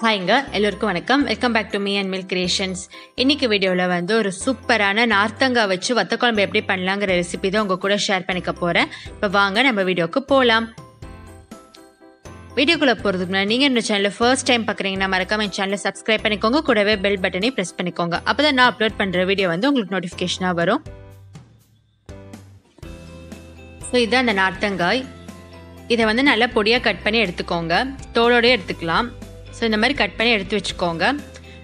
ஹாய்ங்க எல்லோருக்கும் வணக்கம். Welcome back to me and milk creations. இன்னைக்கு வீடியோவில் வந்து ஒரு சூப்பரான நார்த்தங்காய் வச்சு வத்த குழம்பு எப்படி பண்ணலாங்கிற ரெசிபி தான் உங்கள் கூட ஷேர் பண்ணிக்க போகிறேன். இப்போ வாங்க நம்ம வீடியோவுக்கு போகலாம். வீடியோக்குள்ளே போகிறதுக்கு முன்னாடி நீங்கள் இந்த சேனலில் ஃபர்ஸ்ட் டைம் பார்க்குறீங்கன்னா மறக்காம என் சேனலை சப்ஸ்கிரைப் பண்ணிக்கோங்க, கூடவே பெல் பட்டனை ப்ரெஸ் பண்ணிக்கோங்க. அப்போ தான் நான் அப்லோட் பண்ணுற வீடியோ வந்து உங்களுக்கு நோட்டிஃபிகேஷனாக வரும். ஸோ இதுதான் அந்த நார்த்தங்காய். இதை வந்து நல்லா பொடியாக கட் பண்ணி எடுத்துக்கோங்க, தோலோடய எடுத்துக்கலாம். ஸோ இந்த மாதிரி கட் பண்ணி எடுத்து வச்சுக்கோங்க.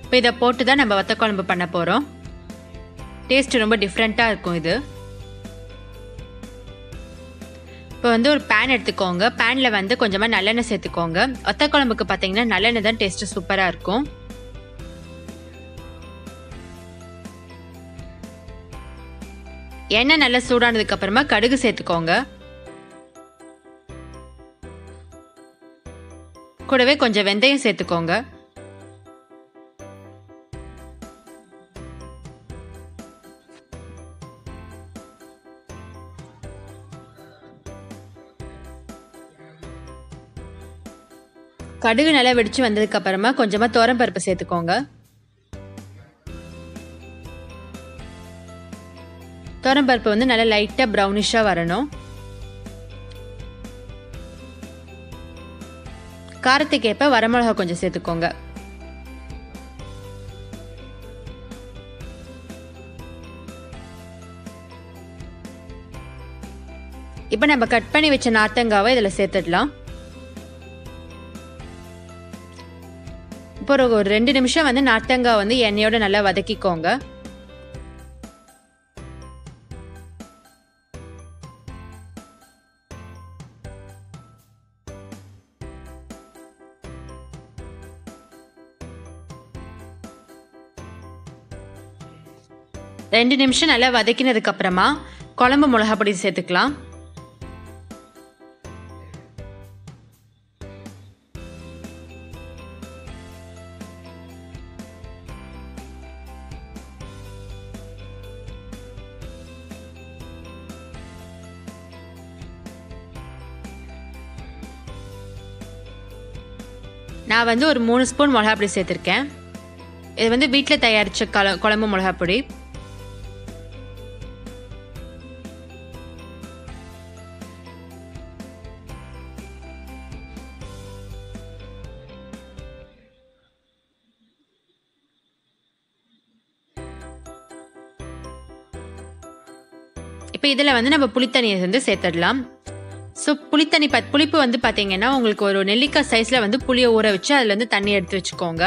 இப்போ இதை போட்டு தான் நம்ம வத்த குழம்பு பண்ண போகிறோம். டேஸ்ட் ரொம்ப டிஃப்ரெண்ட்டாக இருக்கும் இது. இப்போ வந்து ஒரு பேன் எடுத்துக்கோங்க. பேனில் வந்து கொஞ்சமாக நல்லெண்ணெய் சேர்த்துக்கோங்க. வத்த குழம்புக்கு பார்த்தீங்கன்னா நல்லெண்ணெய் தான் டேஸ்ட்டு சூப்பராக இருக்கும். எண்ணெய் நல்லா சூடானதுக்கு அப்புறமா கடுகு சேர்த்துக்கோங்க. கூடவே கொஞ்சம் வெந்தயம் சேர்த்துக்கோங்க. கடுகு நல்லா வெடிச்சு வந்ததுக்கு அப்புறமா கொஞ்சமா துவரம்பருப்பு சேர்த்துக்கோங்க. துவரம்பருப்பு வந்து நல்லா லைட்டா ப்ரௌனிஷா வரணும். காரத்துக்கு ஏற்ப வரமிளகா கொஞ்சம் சேர்த்துக்கோங்க. இப்போ நம்ம கட் பண்ணி வச்ச நார்த்தங்காவை இதில் சேர்த்துடலாம். இப்போ ஒரு 2 நிமிஷம் வந்து நார்த்தங்காய் வந்து எண்ணெயோட நல்லா வதக்கிக்கோங்க. ரெண்டு நிமிஷம் நல்லா வதக்கினதுக்கு அப்புறமா குழம்பு மிளகா பொடி சேர்த்துக்கலாம். நான் வந்து ஒரு 3 ஸ்பூன் மிளகா பொடி சேர்த்துருக்கேன். இது வந்து வீட்டில் தயாரித்த குழம்பு மிளகா பொடி. இப்போ இதில் வந்து நம்ம புளித்தண்ணியை வந்து சேர்த்துடலாம். ஸோ புளிப்பு வந்து பார்த்தீங்கன்னா உங்களுக்கு ஒரு நெல்லிக்காய் சைஸில் வந்து புளியை ஊற வச்சு அதுலேருந்து தண்ணி எடுத்து வச்சுக்கோங்க.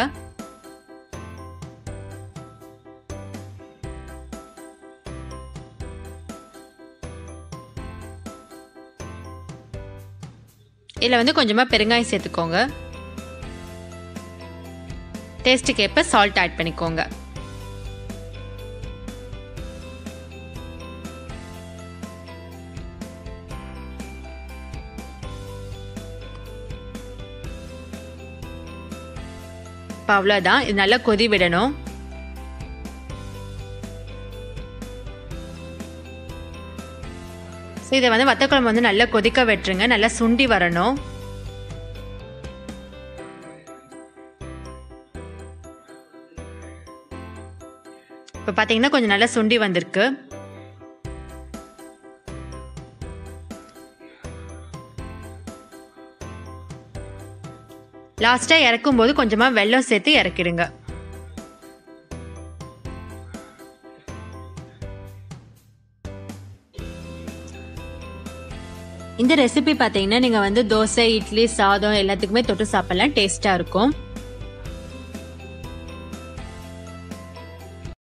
இதில் வந்து கொஞ்சமாக பெருங்காயம் சேர்த்துக்கோங்க. டேஸ்ட்டுக்கு ஏற்ப சால்ட் ஆட் பண்ணிக்கோங்க. அவ்வளோதான். இது நல்லா கொதி விடணும். இதை வந்து வத்த குழம்பு வந்து நல்லா கொதிக்க விட்டுருங்க, நல்லா சுண்டி வரணும். இப்போ பார்த்தீங்கன்னா கொஞ்சம் நல்லா சுண்டி வந்திருக்கு. லாஸ்ட்டாக இறக்கும் போது கொஞ்சமாக வெல்லம் சேர்த்து இறக்கிடுங்க. இந்த ரெசிபி பார்த்தீங்கன்னா நீங்கள் வந்து தோசை, இட்லி, சாதம் எல்லாத்துக்குமே தொட்டு சாப்பிடலாம். டேஸ்ட்டாக இருக்கும்.